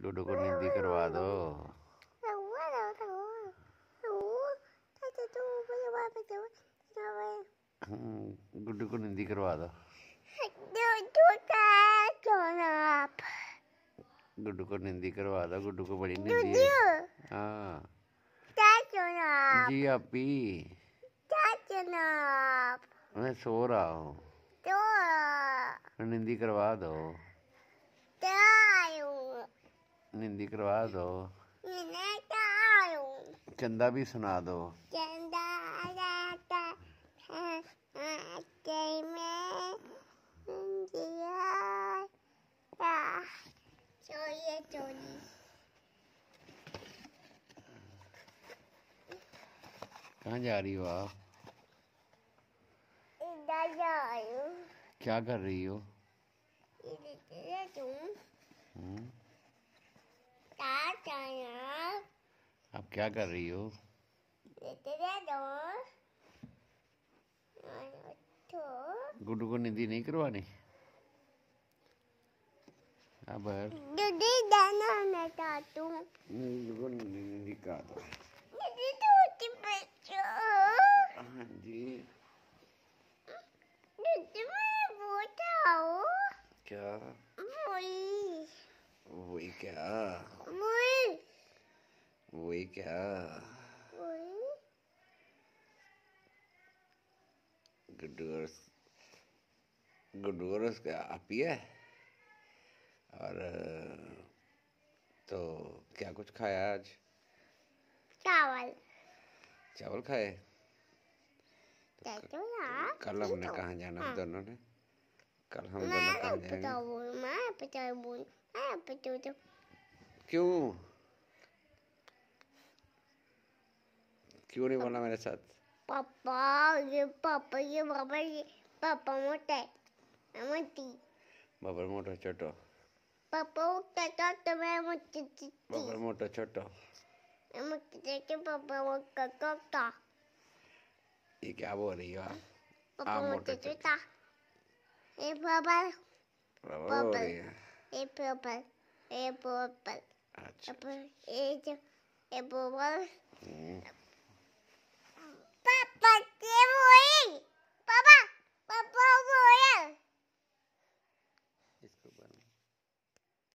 गुड्डू को नींदी करवा दो। गुड्डू को नींदी करवा दो। गुड्डू को नींदी करवा दो। गुड्डू को बड़ी नींदी है। हाँ जी आपी, मैं सो रहा हूँ। नींदी करवा दो। नींदी करवा दो। चंदा भी सुना दो। कहाँ जा रही हो आप? क्या कर रही हो? आप क्या कर रही हो? गुड्डू को नींदी नहीं करवानी? अब गुड्डू को नींदी का दो। हाँ जी। क्या? वही क्या? वही क्या? गुड्डू और उसका आपी है। और तो क्या कुछ खाया आज? चावल खाए। कल हमने कहाँ जाना है दोनों ने? कल हम दोनों कहाँ जाएंगे? क्यों? क्यों नहीं बोला मेरे साथ? पापा मोटे बबर मोटो छोटो। बबर मोटो छोटो। ये क्या बोल रही हो आप? मोटो छोटो। अच्छा।